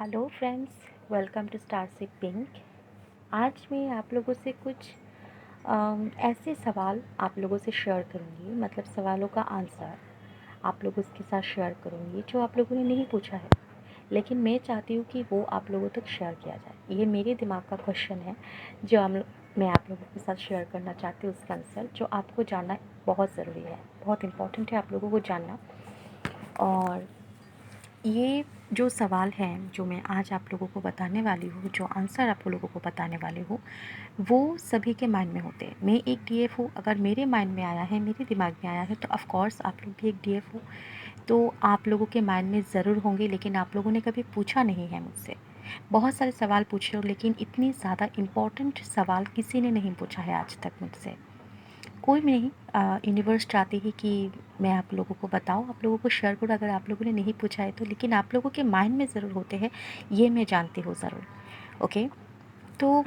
Hello friends, welcome to Starship Pink. आज मैं आप लोगों से कुछ ऐसे सवाल आप लोगों से शेयर करूँगी, मतलब सवालों का आंसर आप लोगों के साथ शेयर करूँगी जो आप लोगों ने नहीं पूछा है, लेकिन मैं चाहती हूँ कि वो आप लोगों तक शेयर किया जाए। ये मेरे दिमाग का क्वेश्चन है जो मैं आप लोगों के साथ शेयर करना चाहती हूँ। उसका आंसर जो आपको जानना बहुत ज़रूरी है, बहुत इम्पॉर्टेंट है आप लोगों को जानना। और ये जो सवाल हैं जो मैं आज आप लोगों को बताने वाली हूँ, जो आंसर आप लोगों को बताने वाली हूँ, वो सभी के माइंड में होते हैं। मैं एक डीएफ हूँ, अगर मेरे माइंड में आया है, मेरे दिमाग में आया है, तो ऑफ़ कोर्स आप लोग भी एक डीएफ हो, तो आप लोगों के माइंड में ज़रूर होंगे। लेकिन आप लोगों ने कभी पूछा नहीं है मुझसे। बहुत सारे सवाल पूछे हो, लेकिन इतनी ज़्यादा इम्पोर्टेंट सवाल किसी ने नहीं पूछा है आज तक मुझसे। कोई भी नहीं। यूनिवर्स चाहती है कि मैं आप लोगों को बताऊँ, आप लोगों को शेयर करूँ। अगर आप लोगों ने नहीं पूछा है तो, लेकिन आप लोगों के माइंड में ज़रूर होते हैं, ये मैं जानती हूँ ज़रूर। ओके, तो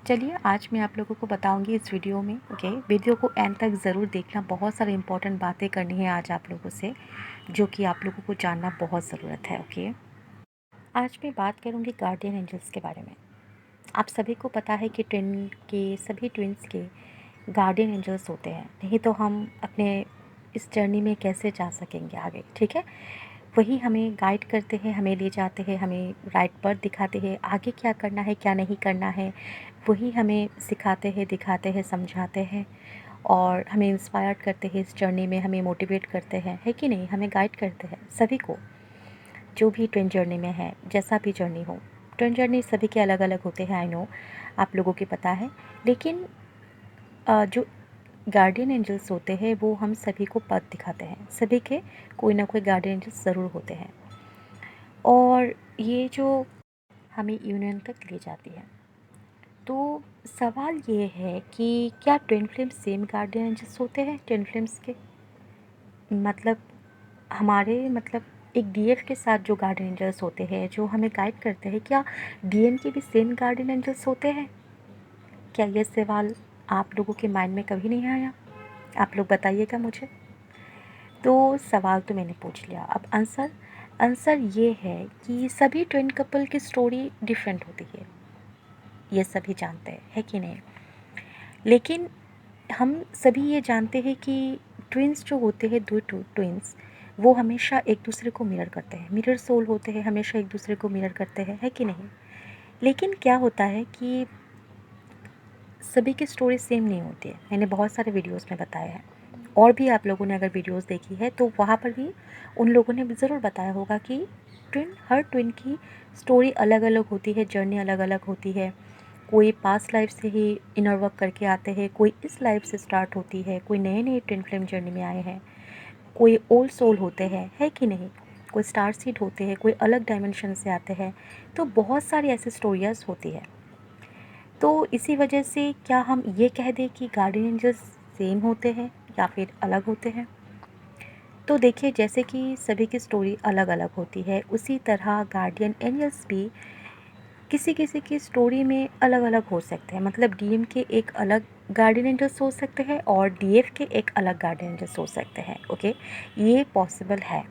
चलिए आज मैं आप लोगों को बताऊंगी इस वीडियो में। ओके, वीडियो को एंड तक ज़रूर देखना, बहुत सारी इंपॉर्टेंट बातें करनी है आज आप लोगों से, जो कि आप लोगों को जानना बहुत ज़रूरत है। ओके, आज मैं बात करूंगी गार्डियन एंजल्स के बारे में। आप सभी को पता है कि सभी ट्विन्स के गार्डियन एंजल्स होते हैं, नहीं तो हम अपने इस जर्नी में कैसे जा सकेंगे आगे। ठीक है, वही हमें गाइड करते हैं, हमें ले जाते हैं, हमें राइट पर दिखाते हैं, आगे क्या करना है क्या नहीं करना है। वही हमें सिखाते हैं, दिखाते हैं, समझाते हैं और हमें इंस्पायर करते हैं इस जर्नी में, हमें मोटिवेट करते हैं, है कि नहीं। हमें गाइड करते हैं सभी को, जो भी ट्विन जर्नी में है, जैसा भी जर्नी हो। ट्विन जर्नी सभी के अलग अलग होते हैं, आई नो, आप लोगों की पता है। लेकिन जो गार्डियन एंजल्स होते हैं वो हम सभी को पथ दिखाते हैं। सभी के कोई ना कोई गार्डियन एंजल्स ज़रूर होते हैं, और ये जो हमें यूनियन तक ले जाती है। तो सवाल ये है कि क्या twin flames same guardian angels होते हैं? ट्विन फ्लेम्स के मतलब हमारे मतलब एक डीएफ के साथ जो गार्डियन एंजल्स होते हैं, जो हमें गाइड करते हैं, क्या डीएम के भी सेम गार्डियन एंजल्स होते हैं? क्या ये सवाल आप लोगों के माइंड में कभी नहीं आया? आप लोग बताइएगा मुझे। तो सवाल तो मैंने पूछ लिया, अब आंसर आंसर ये है कि सभी ट्विन कपल की स्टोरी डिफरेंट होती है, ये सभी जानते हैं, है कि नहीं। लेकिन हम सभी ये जानते हैं कि ट्विन्स जो होते हैं, दो ट्विन्स, वो हमेशा एक दूसरे को मिरर करते हैं। मिरर सोल होते हैं, हमेशा एक दूसरे को मिरर करते हैं, है कि नहीं। लेकिन क्या होता है कि सभी की स्टोरी सेम नहीं होती है। मैंने बहुत सारे वीडियोस में बताया है, और भी आप लोगों ने अगर वीडियोस देखी है तो वहाँ पर भी उन लोगों ने ज़रूर बताया होगा कि हर ट्विन की स्टोरी अलग अलग होती है, जर्नी अलग अलग होती है। कोई पास्ट लाइफ से ही इनर वर्क करके आते हैं, कोई इस लाइफ से स्टार्ट होती है, कोई नए नए ट्विन फ्लेम जर्नी में आए हैं, कोई ओल्ड सोल होते हैं, है कि नहीं। कोई स्टार सीड होते हैं, कोई अलग डायमेंशन से आते हैं। तो बहुत सारी ऐसी स्टोरीज होती है। तो इसी वजह से क्या हम ये कह दें कि गार्डियन एंजल्स सेम होते हैं या फिर अलग होते हैं? तो देखिए, जैसे कि सभी की स्टोरी अलग अलग होती है, उसी तरह गार्डियन एंजल्स भी किसी किसी की स्टोरी में अलग अलग हो सकते हैं। मतलब डीएम के एक अलग गार्डियन एंजल्स हो सकते हैं और डीएफ के एक अलग गार्डियन एंजल्स हो सकते हैं। ओके, ये पॉसिबल है।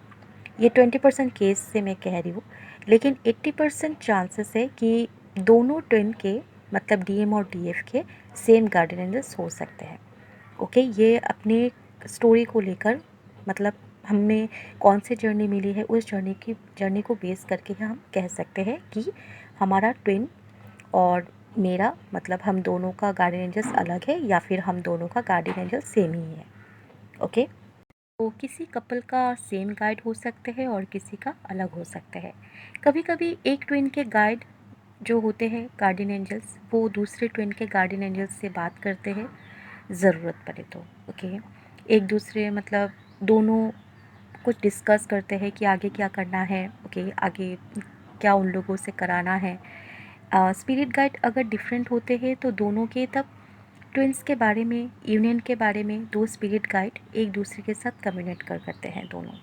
ये 20% केस से मैं कह रही हूँ, लेकिन 80% चांसेस है कि दोनों ट्विन के, मतलब डीएम और डीएफ के, सेम गार्डियन एंजल्स हो सकते हैं। ओके, ये अपने स्टोरी को लेकर, मतलब हमें कौन सी जर्नी मिली है, उस जर्नी को बेस करके हम कह सकते हैं कि हमारा ट्विन और मेरा, मतलब हम दोनों का गार्डियन एंजल्स अलग है या फिर हम दोनों का गार्डियन एंजल सेम ही है। ओके, तो किसी कपल का सेम गाइड हो सकते हैं और किसी का अलग हो सकता है। कभी कभी एक ट्विन के गाइड जो होते हैं, गार्डियन एंजल्स, वो दूसरे ट्विन के गार्डियन एंजल्स से बात करते हैं ज़रूरत पड़े तो। ओके, एक दूसरे, मतलब दोनों कुछ डिस्कस करते हैं कि आगे क्या करना है। ओके, आगे क्या उन लोगों से कराना है। स्पिरिट गाइड अगर डिफरेंट होते हैं तो दोनों के, तब ट्विन्स के बारे में, यूनियन के बारे में, दो स्पिरिट गाइड एक दूसरे के साथ कम्युनिकेट करते हैं दोनों।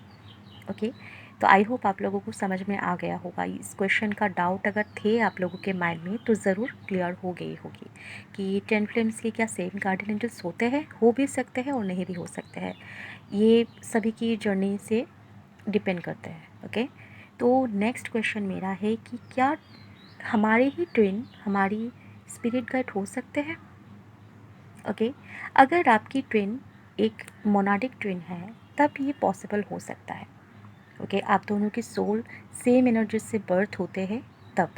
ओके, तो आई होप आप लोगों को समझ में आ गया होगा। इस क्वेश्चन का डाउट अगर थे आप लोगों के माइंड में तो ज़रूर क्लियर हो गई होगी कि टेन फ्लेम्स के क्या सेम गार्डियन एंजल्स होते हैं, हो भी सकते हैं और नहीं भी हो सकते हैं। ये सभी की जर्नी से डिपेंड करते हैं। ओके, तो नेक्स्ट क्वेश्चन मेरा है कि क्या हमारे ही ट्विन हमारी स्पिरिट गाइड हो सकते हैं? ओके, अगर आपकी ट्विन एक मोनाडिक ट्विन है तब ये पॉसिबल हो सकता है। ओके, आप दोनों की सोल सेम एनर्जी से बर्थ होते हैं तब।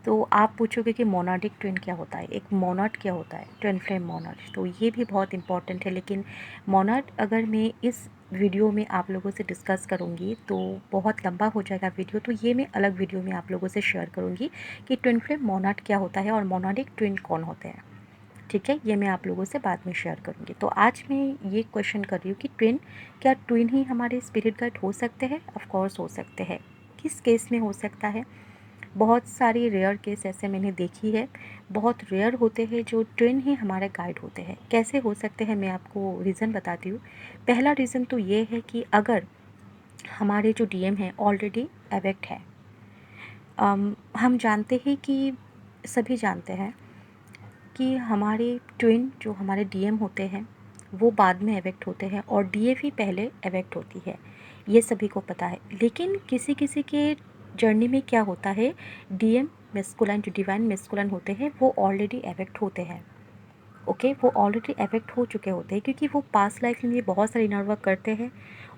तो आप पूछोगे कि मोनाडिक ट्विन क्या होता है, एक मोनाड क्या होता है, ट्विन फ्लेम मोनाड, तो ये भी बहुत इंपॉर्टेंट है। लेकिन मोनाड अगर मैं इस वीडियो में आप लोगों से डिस्कस करूँगी तो बहुत लंबा हो जाएगा वीडियो, तो ये मैं अलग वीडियो में आप लोगों से शेयर करूँगी कि ट्विन फ्लेम मोनाड क्या होता है और मोनाडिक ट्विन कौन होते हैं। ठीक है, ये मैं आप लोगों से बाद में शेयर करूँगी। तो आज मैं ये क्वेश्चन कर रही हूँ कि क्या ट्विन ही हमारे स्पिरिट गाइड हो सकते हैं? ऑफ कोर्स हो सकते हैं। किस केस में हो सकता है? बहुत सारी रेयर केस ऐसे मैंने देखी है, बहुत रेयर होते हैं जो ट्विन ही हमारे गाइड होते हैं। कैसे हो सकते हैं, मैं आपको रीज़न बताती हूँ। पहला रीज़न तो ये है कि अगर हमारे जो डीएम हैं ऑलरेडी एवेक्ट है। हम जानते हैं कि सभी जानते हैं कि हमारे ट्विन जो हमारे डीएम होते हैं वो बाद में एवेक्ट होते हैं और डीएफ ही पहले एवेक्ट होती है, ये सभी को पता है। लेकिन किसी किसी के जर्नी में क्या होता है, डीएम मेस्कुलाइन जो डिवाइन मेस्कुलाइन होते हैं वो ऑलरेडी एवेक्ट होते हैं। ओके, वो ऑलरेडी एवेक्ट हो चुके होते हैं क्योंकि वो पास्ट लाइफ में बहुत सारी इनर वर्क करते हैं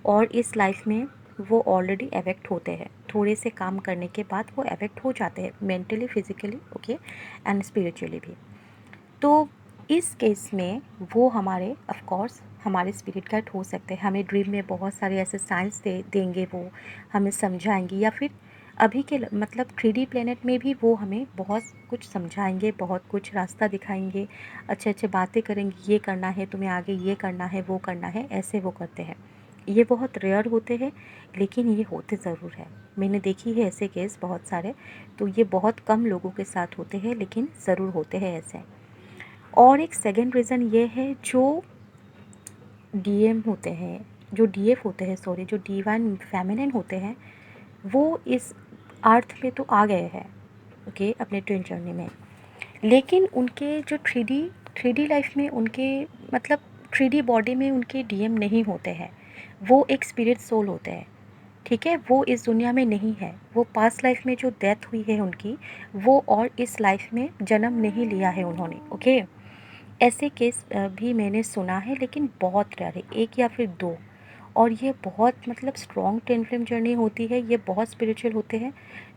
और इस लाइफ में वो ऑलरेडी एवेक्ट होते हैं। थोड़े से काम करने के बाद वो एवेक्ट हो जाते हैं, mentally, physically, okay, and spiritually भी। तो इस केस में वो हमारे ऑफ कोर्स हमारे स्पिरिट गाइड हो सकते हैं। हमें ड्रीम में बहुत सारे ऐसे साइंस देंगे, वो हमें समझाएंगे, या फिर अभी के मतलब 3D प्लेनेट में भी वो हमें बहुत कुछ समझाएंगे, बहुत कुछ रास्ता दिखाएंगे, अच्छे अच्छे बातें करेंगे, ये करना है तुम्हें, आगे ये करना है, वो करना है, ऐसे वो करते हैं। ये बहुत रेयर होते हैं लेकिन ये होते ज़रूर है। मैंने देखी है ऐसे केस बहुत सारे, तो ये बहुत कम लोगों के साथ होते हैं लेकिन ज़रूर होते हैं ऐसे। और एक सेकेंड रीज़न ये है, जो डीएम होते हैं, जो डीएफ होते हैं, सॉरी, जो डिवाइन फेमिनिन होते हैं, वो इस अर्थ में तो आ गए हैं, ओके, अपने ट्विन जर्नी में। लेकिन उनके जो थ्री डी लाइफ में उनके मतलब 3D बॉडी में उनके डीएम नहीं होते हैं, वो एक स्पिरिट सोल होते हैं। ठीक है, वो इस दुनिया में नहीं है, वो पास्ट लाइफ में जो डेथ हुई है उनकी, वो और इस लाइफ में जन्म नहीं लिया है उन्होंने। ओके, ऐसे केस भी मैंने सुना है लेकिन बहुत रेयर है, एक या फिर दो। और ये बहुत मतलब स्ट्रॉन्ग ट्विन फ्लेम जर्नी होती है, ये बहुत स्पिरिचुअल होते हैं।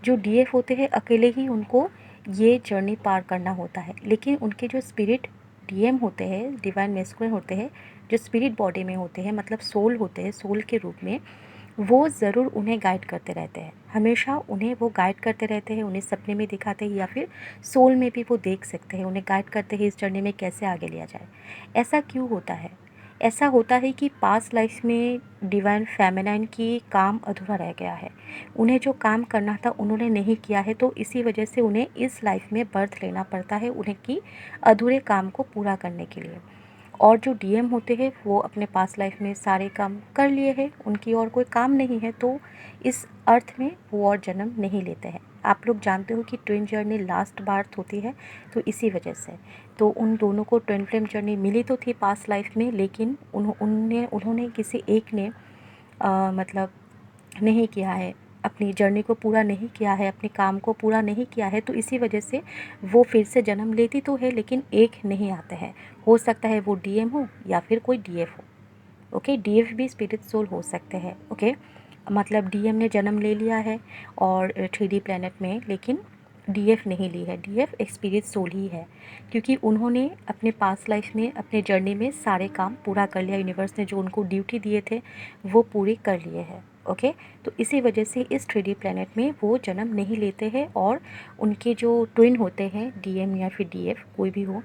जो डीएफ होते हैं अकेले ही उनको ये जर्नी पार करना होता है, लेकिन उनके जो स्पिरिट डीएम होते हैं, डिवाइन मेस्कुलिन होते हैं, जो स्पिरिट बॉडी में होते हैं, मतलब सोल होते हैं, सोल के रूप में, वो ज़रूर उन्हें गाइड करते रहते हैं। हमेशा उन्हें वो गाइड करते रहते हैं, उन्हें सपने में दिखाते हैं या फिर सोल में भी वो देख सकते हैं, उन्हें गाइड करते हैं इस जर्नी में कैसे आगे लिया जाए। ऐसा क्यों होता है? ऐसा होता है कि पास्ट लाइफ में डिवाइन फेमिनाइन की काम अधूरा रह गया है, उन्हें जो काम करना था उन्होंने नहीं किया है, तो इसी वजह से उन्हें इस लाइफ में बर्थ लेना पड़ता है उन्हें की अधूरे काम को पूरा करने के लिए। और जो डीएम होते हैं वो अपने पास्ट लाइफ में सारे काम कर लिए हैं, उनकी और कोई काम नहीं है, तो इस अर्थ में वो और जन्म नहीं लेते हैं। आप लोग जानते हो कि ट्विन जर्नी लास्ट बर्थ होती है, तो इसी वजह से तो उन दोनों को ट्विन फ्लेम जर्नी मिली तो थी पास्ट लाइफ में, लेकिन उन्होंने किसी एक ने मतलब नहीं किया है, अपनी जर्नी को पूरा नहीं किया है, अपने काम को पूरा नहीं किया है, तो इसी वजह से वो फिर से जन्म लेती तो है लेकिन एक नहीं आते हैं। हो सकता है वो डीएम हो या फिर कोई डीएफ हो। ओके, डीएफ भी स्पिरिट सोल हो सकते हैं। ओके, मतलब डीएम ने जन्म ले लिया है और 3D प्लेनेट में, लेकिन डीएफ नहीं ली है। डीएफ एक स्पिरिट सोल ही है क्योंकि उन्होंने अपने पास्ट लाइफ में अपने जर्नी में सारे काम पूरा कर लिया, यूनिवर्स ने जो उनको ड्यूटी दिए थे वो पूरी कर लिए हैं। ओके, तो इसी वजह से इस 3D प्लेनेट में वो जन्म नहीं लेते हैं और उनके जो ट्विन होते हैं, डीएम या फिर डीएफ कोई भी हो,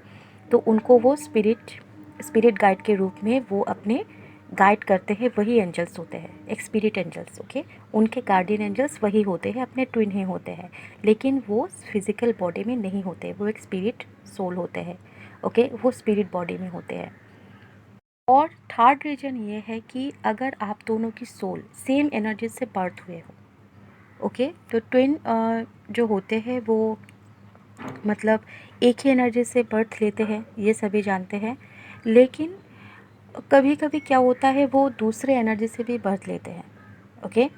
तो उनको वो स्पिरिट गाइड के रूप में वो अपने गाइड करते हैं, वही एंजल्स होते हैं, एक स्पिरिट एंजल्स। ओके, उनके गार्डियन एंजल्स वही होते हैं, अपने ट्विन ही होते हैं, लेकिन वो फिजिकल बॉडी में नहीं होते, वो एक स्पिरिट सोल होते हैं। ओके, वो स्पिरिट बॉडी में होते हैं। और थर्ड रीजन ये है कि अगर आप दोनों की सोल सेम एनर्जी से बर्थ हुए हो, ओके, तो ट्विन जो होते हैं वो मतलब एक ही एनर्जी से बर्थ लेते हैं, ये सभी जानते हैं। लेकिन कभी कभी क्या होता है, वो दूसरे एनर्जी से भी बर्थ लेते हैं। ओके,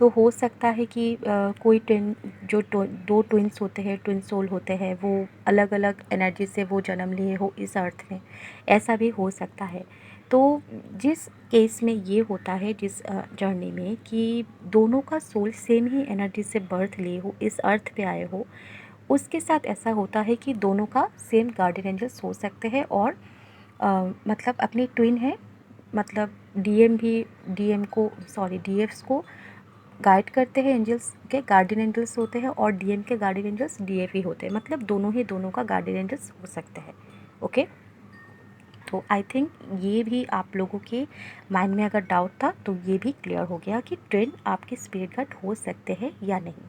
तो हो सकता है कि कोई ट्विन जो दो ट्विन्स होते हैं, ट्विन सोल होते हैं, वो अलग अलग एनर्जी से वो जन्म लिए हो इस अर्थ में, ऐसा भी हो सकता है। तो जिस केस में ये होता है, जिस जर्नी में कि दोनों का सोल सेम ही एनर्जी से बर्थ लिए हो, इस अर्थ पे आए हो, उसके साथ ऐसा होता है कि दोनों का सेम गार्डियन एंजल्स हो सकते हैं और मतलब अपनी ट्विन है, मतलब डीएफ्स को गाइड करते हैं, एंजल्स के गार्डियन एंजल्स होते हैं और डीएम के गार्डियन एंजल्स डीएफ ही होते हैं, मतलब दोनों ही दोनों का गार्डियन एंजल्स हो सकते हैं। ओके, तो आई थिंक ये भी आप लोगों के माइंड में अगर डाउट था तो ये भी क्लियर हो गया कि ट्विन आपके स्पिरिट गाइड हो सकते हैं या नहीं।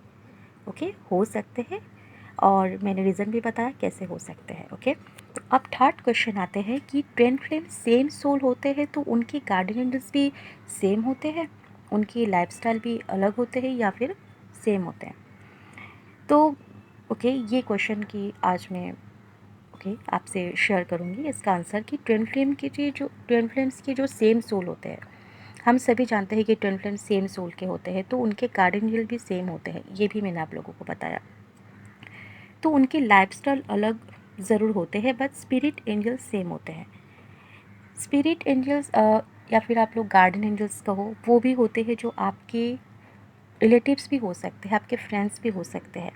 ओके, हो सकते हैं और मैंने रीज़न भी बताया कैसे हो सकते हैं। ओके, तो अब थर्ड क्वेश्चन आते हैं कि ट्विन फ्लेम सेम सोल होते हैं तो उनकी गार्डियन एंजल्स भी सेम होते हैं, उनकी लाइफस्टाइल भी अलग होते हैं या फिर सेम होते हैं। तो ओके, ये क्वेश्चन की आज मैं आपसे शेयर करूँगी इसका आंसर कि ट्विन फ्लेम्स के जो सेम सोल होते हैं, हम सभी जानते हैं कि ट्विन फ्लेम सेम सोल के होते हैं, तो उनके गार्डियन एंजल भी सेम होते हैं, ये भी मैंने आप लोगों को बताया। तो उनकी लाइफस्टाइल अलग ज़रूर होते हैं बट स्पिरिट एंजल्स सेम होते हैं। स्पिरिट एंजल्स या फिर आप लोग गार्डियन एंजल्स कहो, वो भी होते हैं जो आपके रिलेटिव्स भी हो सकते हैं, आपके फ्रेंड्स भी हो सकते हैं।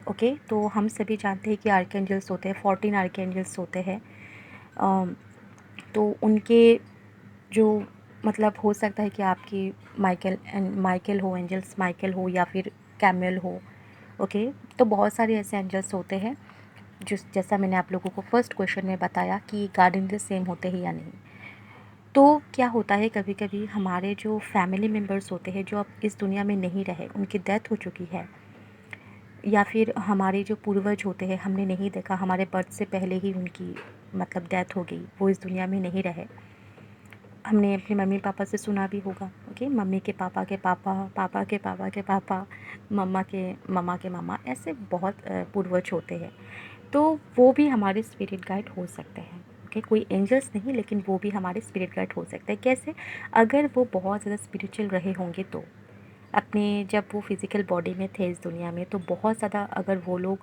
ओके, तो हम सभी जानते हैं कि आर्कएंजल्स होते हैं, 14 आर्कएंजल्स होते हैं। तो उनके जो मतलब हो सकता है कि आपकी माइकल हो, एंजल्स माइकल हो या फिर कैमिल हो। ओके, तो बहुत सारे ऐसे एंजल्स होते हैं जैसा मैंने आप लोगों को फर्स्ट क्वेश्चन में बताया कि गार्डियन एंजल्स सेम होते हैं या नहीं। तो क्या होता है, कभी कभी हमारे जो फैमिली मेम्बर्स होते हैं जो अब इस दुनिया में नहीं रहे, उनकी डेथ हो चुकी है, या फिर हमारे जो पूर्वज होते हैं हमने नहीं देखा, हमारे बर्थ से पहले ही उनकी मतलब डेथ हो गई, वो इस दुनिया में नहीं रहे। हमने अपने मम्मी पापा से सुना भी होगा। ओके, मम्मी के पापा के पापा, पापा के पापा के पापा, मम्मा के मामा, ऐसे बहुत पूर्वज होते हैं। तो वो भी हमारे स्पिरिट गाइड हो सकते हैं। ओके, कोई एंजल्स नहीं लेकिन वो भी हमारे स्पिरिट गाइड हो सकते हैं। कैसे? अगर वो बहुत ज़्यादा स्पिरिचुअल रहे होंगे तो अपने जब वो फिज़िकल बॉडी में थे इस दुनिया में, तो बहुत ज़्यादा अगर वो लोग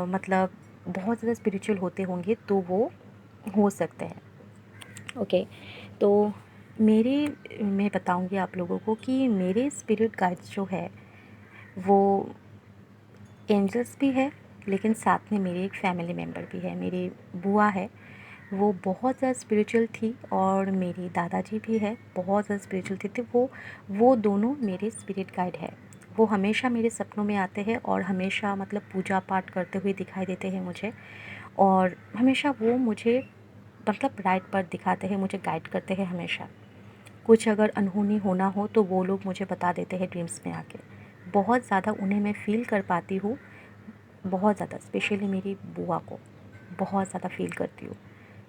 मतलब बहुत ज़्यादा स्पिरिचुअल होते होंगे तो वो हो सकते हैं। ओके, तो मैं बताऊंगी आप लोगों को कि मेरे स्पिरिट गाइड्स जो है वो एंजल्स भी है, लेकिन साथ में मेरी एक फैमिली मेम्बर भी है। मेरी बुआ है, वो बहुत ज़्यादा स्पिरिचुअल थी और मेरी दादाजी भी है, बहुत ज़्यादा स्पिरिचुअल थे। तो वो दोनों मेरे स्पिरिट गाइड है। वो हमेशा मेरे सपनों में आते हैं और हमेशा मतलब पूजा पाठ करते हुए दिखाई देते हैं मुझे, और हमेशा वो मुझे मतलब राइट पर दिखाते हैं, मुझे गाइड करते हैं हमेशा। कुछ अगर अनहोनी होना हो तो वो लोग मुझे बता देते हैं ड्रीम्स में आके। बहुत ज़्यादा उन्हें मैं फ़ील कर पाती हूँ, बहुत ज़्यादा, स्पेशली मेरी बुआ को बहुत ज़्यादा फ़ील करती हूँ।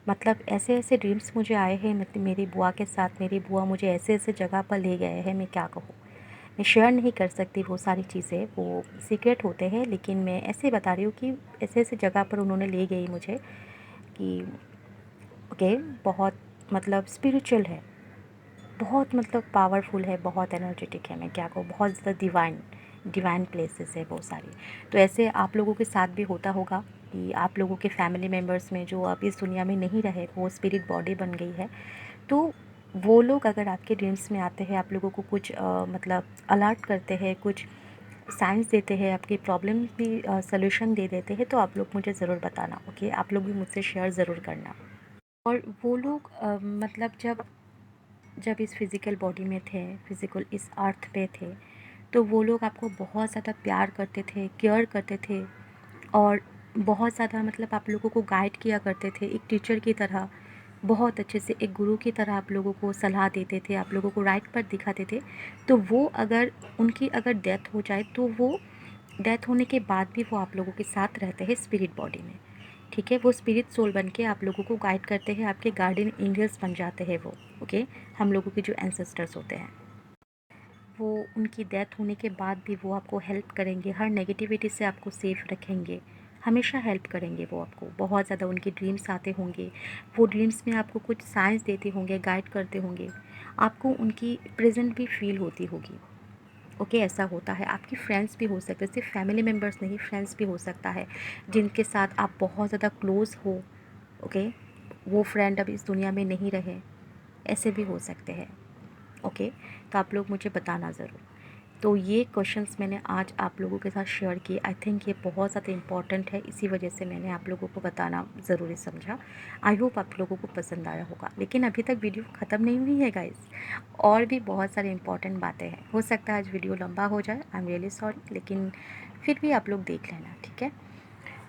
मतलब ऐसे ऐसे ड्रीम्स मुझे आए हैं, मतलब मेरी बुआ के साथ मेरी बुआ मुझे ऐसे ऐसे जगह पर ले गए हैं, मैं क्या कहूँ। मैं शेयर नहीं कर सकती वो सारी चीज़ें, वो सीक्रेट होते हैं, लेकिन मैं ऐसे बता रही हूँ कि ऐसे ऐसे जगह पर उन्होंने ले गई मुझे कि ओके, बहुत मतलब स्पिरिचुअल है, बहुत मतलब पावरफुल है, बहुत एनर्जेटिक है, मैं क्या कहूँ, बहुत ज़्यादा डिवाइन डिवाइन प्लेसेस है वो सारी। तो ऐसे आप लोगों के साथ भी होता होगा कि आप लोगों के फैमिली मेम्बर्स में जो अब इस दुनिया में नहीं रहे, वो स्पिरिट बॉडी बन गई है, तो वो लोग अगर आपके ड्रीम्स में आते हैं, आप लोगों को कुछ मतलब अलर्ट करते हैं, कुछ साइंस देते हैं, आपकी प्रॉब्लम भी सॉल्यूशन दे देते हैं, तो आप लोग मुझे ज़रूर बताना। ओके, आप लोग भी मुझसे शेयर ज़रूर करना। और वो लोग मतलब जब जब इस फिज़िकल बॉडी में थे, फिज़िकल इस अर्थ पे थे, तो वो लोग आपको बहुत ज़्यादा प्यार करते थे, केयर करते थे, और बहुत ज़्यादा मतलब आप लोगों को गाइड किया करते थे एक टीचर की तरह, बहुत अच्छे से एक गुरु की तरह आप लोगों को सलाह देते थे, आप लोगों को राइट पर दिखाते थे। तो वो अगर उनकी अगर डेथ हो जाए तो वो डेथ होने के बाद भी वो आप लोगों के साथ रहते हैं स्पिरिट बॉडी में। ठीक है, वो स्पिरिट सोल बन के आप लोगों को गाइड करते हैं, आपके गार्डियन एंजल्स बन जाते हैं वो। ओके, हम लोगों के जो एंसेस्टर्स होते हैं, वो उनकी डेथ होने के बाद भी वो आपको हेल्प करेंगे, हर नेगेटिविटी से आपको सेफ रखेंगे, हमेशा हेल्प करेंगे वो आपको। बहुत ज़्यादा उनके ड्रीम्स आते होंगे, वो ड्रीम्स में आपको कुछ साइंस देते होंगे, गाइड करते होंगे, आपको उनकी प्रेजेंट भी फील होती होगी। ओके, ऐसा होता है। आपकी फ्रेंड्स भी हो सकते हैं, सिर्फ फैमिली मेम्बर्स नहीं, फ्रेंड्स भी हो सकता है जिनके साथ आप बहुत ज़्यादा क्लोज़ हो। ओके, वो फ्रेंड अब इस दुनिया में नहीं रहे, ऐसे भी हो सकते हैं। ओके, तो आप लोग मुझे बताना ज़रूर। तो ये क्वेश्चंस मैंने आज आप लोगों के साथ शेयर किए। आई थिंक ये बहुत ज़्यादा इम्पॉर्टेंट है, इसी वजह से मैंने आप लोगों को बताना ज़रूरी समझा। आई होप आप लोगों को पसंद आया होगा। लेकिन अभी तक वीडियो ख़त्म नहीं हुई है गाइस, और भी बहुत सारी इंपॉर्टेंट बातें हैं। हो सकता है आज वीडियो लंबा हो जाए, आई एम रियली सॉरी, लेकिन फिर भी आप लोग देख लेना, ठीक है।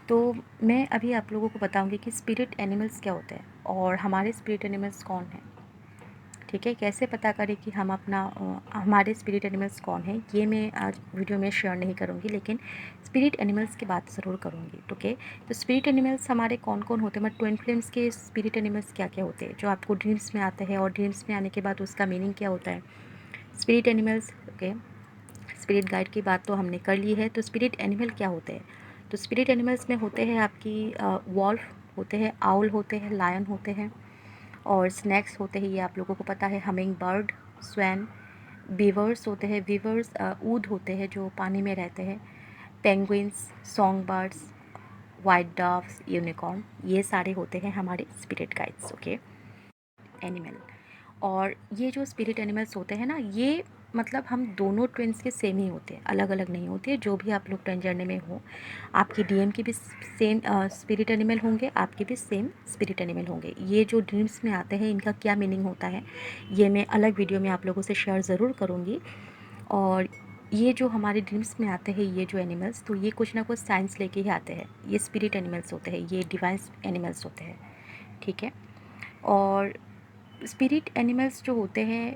तो मैं अभी आप लोगों को बताऊँगी कि स्पिरिट एनिमल्स क्या होते हैं और हमारे स्पिरिट एनिमल्स कौन हैं, ठीक है। कैसे पता करें कि हम अपना हमारे स्पिरिट एनिमल्स कौन हैं, ये मैं आज वीडियो में शेयर नहीं करूँगी, लेकिन स्पिरिट एनिमल्स की बात ज़रूर करूँगी। ओके, तो स्पिरिट एनिमल्स हमारे कौन कौन होते हैं, मतलब ट्विन फ्लेम्स के स्पिरिट एनिमल्स क्या क्या होते हैं जो आपको ड्रीम्स में आते हैं, और ड्रीम्स में आने के बाद उसका मीनिंग क्या होता है। Spirit animals, okay, spirit guide की बात तो हमने कर ली है। तो स्पिरिट एनिमल क्या होते हैं, तो स्पिरिट एनिमल्स में होते हैं आपकी वॉल्फ होते हैं, आउल होते हैं, लायन होते हैं, और स्नैक्स होते हैं, ये आप लोगों को पता है, हमिंग बर्ड, स्वैन, बीवर्स होते हैं, वीवर्स ऊद होते हैं जो पानी में रहते हैं, penguins, song birds, white doves, unicorn, ये सारे होते हैं हमारे स्पिरिट गाइड्स। Okay, animal. और ये जो स्पिरिट एनिमल्स होते हैं ना, ये मतलब हम दोनों ट्विन्स के सेम ही होते हैं, अलग अलग नहीं होते। जो भी आप लोग ट्विन जर्नी में हो, आपकी डीएम की भी सेम स्पिरिट एनिमल होंगे, आपके भी सेम स्पिरिट एनिमल होंगे। ये जो ड्रीम्स में आते हैं, इनका क्या मीनिंग होता है, ये मैं अलग वीडियो में आप लोगों से शेयर ज़रूर करूँगी। और ये जो हमारे ड्रीम्स में आते हैं, ये जो एनिमल्स, तो ये कुछ ना कुछ साइंस लेके ही आते हैं। ये स्पिरिट एनिमल्स होते हैं, ये डिवाइन एनिमल्स होते हैं, ठीक है। और स्पिरिट एनिमल्स जो होते हैं,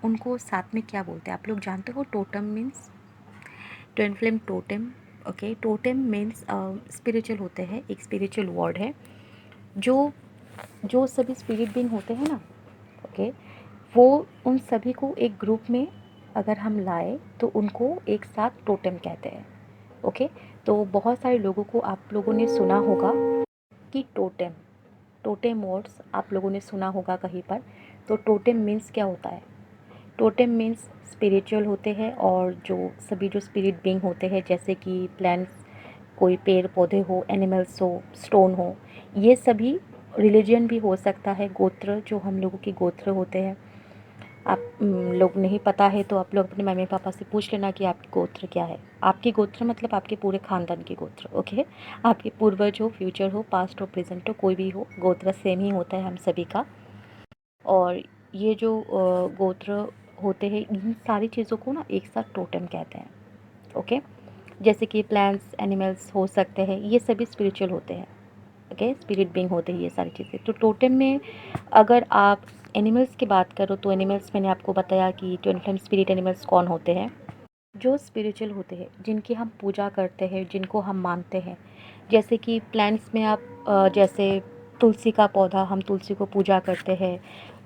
उनको साथ में क्या बोलते हैं आप लोग जानते हो। Totem means twin flame totem. Okay, totem means spiritual होते हैं, एक स्पिरिचुअल वर्ड है। जो जो सभी स्पिरिट बीइंग होते हैं ना, ओके, वो उन सभी को एक ग्रुप में अगर हम लाए तो उनको एक साथ टोटेम कहते हैं। ओके, तो बहुत सारे लोगों को आप लोगों ने सुना होगा कि टोटेम, टोटेम वर्ड्स आप लोगों ने सुना होगा कहीं पर। तो टोटेम मीन्स क्या होता है, टोटेम मीन्स स्पिरिचुअल होते हैं, और जो सभी जो स्पिरिट बीइंग होते हैं, जैसे कि प्लांट्स, कोई पेड़ पौधे हो, एनिमल्स हो, स्टोन हो, ये सभी रिलीजन भी हो सकता है, गोत्र जो हम लोगों की गोत्र होते हैं। आप लोग नहीं पता है तो आप लोग अपने मम्मी पापा से पूछ लेना कि आपकी गोत्र क्या है। आपकी गोत्र मतलब आपके पूरे ख़ानदान की गोत्र। ओके, आपके पूर्वज हो, फ्यूचर हो, पास्ट हो, प्रेजेंट हो, कोई भी हो, गोत्र सेम ही होता है हम सभी का। और ये जो गोत्र होते हैं, इन सारी चीज़ों को ना एक साथ टोटेम कहते हैं। ओके, जैसे कि प्लांट्स, एनिमल्स हो सकते हैं, ये सभी स्पिरिचुअल होते हैं। ओके, स्पिरिट बीइंग होते हैं ये सारी चीज़ें। तो टोटेम में अगर आप एनिमल्स की बात करो, तो एनिमल्स मैंने आपको बताया कि ट्विन फ्लेम स्पिरिट एनिमल्स कौन होते हैं, जो स्पिरिचुअल होते हैं, जिनकी हम पूजा करते हैं, जिनको हम मानते हैं। जैसे कि प्लांट्स में आप जैसे तुलसी का पौधा, हम तुलसी को पूजा करते हैं।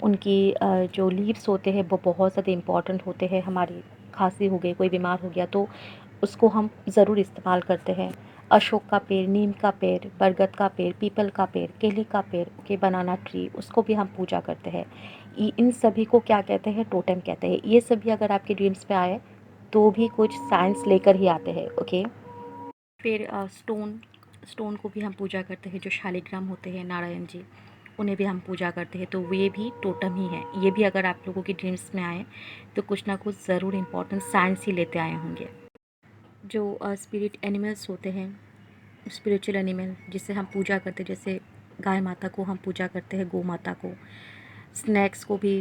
उनकी जो लीव्स होते हैं वो बहुत ज़्यादा इम्पॉर्टेंट होते हैं। हमारी खांसी हो गई, कोई बीमार हो गया, तो उसको हम ज़रूर इस्तेमाल करते हैं। अशोक का पेड़, नीम का पेड़, बरगद का पेड़, पीपल का पेड़, केले का पेड़, ओके, बनाना ट्री, उसको भी हम पूजा करते हैं। इन सभी को क्या कहते हैं, टोटेम कहते हैं। ये सभी अगर आपके ड्रीम्स पे आए तो भी कुछ साइंस लेकर ही आते हैं। ओके, फिर स्टोन, स्टोन को भी हम पूजा करते हैं। जो शालिग्राम होते हैं, नारायण जी, उन्हें भी हम पूजा करते हैं, तो वे भी टोटम ही हैं। ये भी अगर आप लोगों की ड्रीम्स में आए तो कुछ ना कुछ ज़रूर इम्पोर्टेंट साइंस ही लेते आए होंगे। जो स्पिरिट एनिमल्स होते हैं, स्पिरिचुअल एनिमल जिसे हम पूजा करते हैं, जैसे गाय माता को हम पूजा करते हैं, गौ माता को, स्नैक्स को भी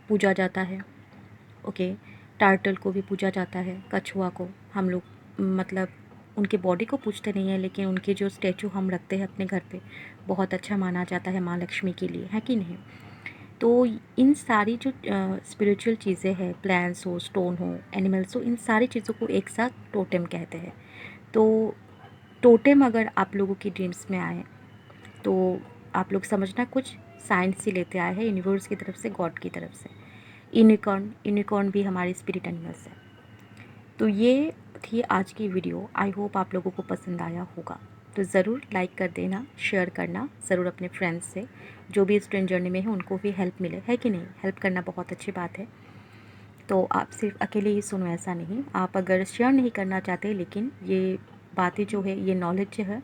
पूजा जाता है। ओके, टार्टल को भी पूजा जाता है, कछुआ को हम लोग मतलब उनके बॉडी को पूजते नहीं हैं, लेकिन उनके जो स्टैचू हम रखते हैं अपने घर पे, बहुत अच्छा माना जाता है माँ लक्ष्मी के लिए, है कि नहीं। तो इन सारी जो स्पिरिचुअल चीज़ें हैं, प्लांट्स हो, स्टोन हो, एनिमल्स हो, इन सारी चीज़ों को एक साथ टोटेम कहते हैं। तो टोटेम अगर आप लोगों की ड्रीम्स में आए तो आप लोग समझना कुछ साइंस ही लेते आए हैं, यूनिवर्स की तरफ से, गॉड की तरफ से। यूनिकॉर्न, यूनिकॉर्न भी हमारी स्पिरिट एनिमल्स है। तो ये थी आज की वीडियो। आई होप आप लोगों को पसंद आया होगा। तो ज़रूर लाइक कर देना, शेयर करना ज़रूर अपने फ्रेंड्स से, जो भी इस ट्रेन जर्नी में है उनको भी हेल्प मिले, है कि नहीं। हेल्प करना बहुत अच्छी बात है। तो आप सिर्फ अकेले ही सुनो ऐसा नहीं, आप अगर शेयर नहीं करना चाहते, लेकिन ये बातें जो है, ये नॉलेज जो है,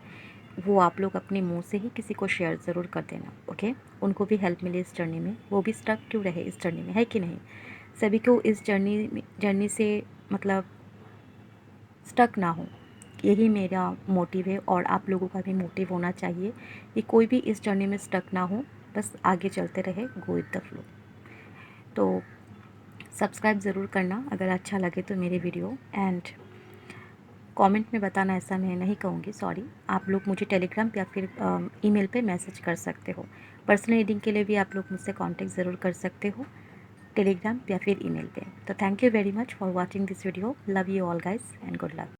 वो आप लोग अपने मुंह से ही किसी को शेयर ज़रूर कर देना, ओके। उनको भी हेल्प मिले इस जर्नी में, वो भी स्टक क्यों रहे इस जर्नी में, है कि नहीं। सभी को इस जर्नी से मतलब स्टक ना हो, यही मेरा मोटिव है, और आप लोगों का भी मोटिव होना चाहिए कि कोई भी इस जर्नी में स्टक ना हो, बस आगे चलते रहे, गो विद द फ्लो। तो सब्सक्राइब ज़रूर करना अगर अच्छा लगे तो मेरे वीडियो, एंड कमेंट में बताना, ऐसा मैं नहीं कहूँगी, सॉरी। आप लोग मुझे टेलीग्राम या फिर ईमेल पे मैसेज कर सकते हो। पर्सनल रीडिंग के लिए भी आप लोग मुझसे कांटेक्ट ज़रूर कर सकते हो, टेलीग्राम या फिर ईमेल पे। तो thank you very much for watching this video. Love you all guys and good luck.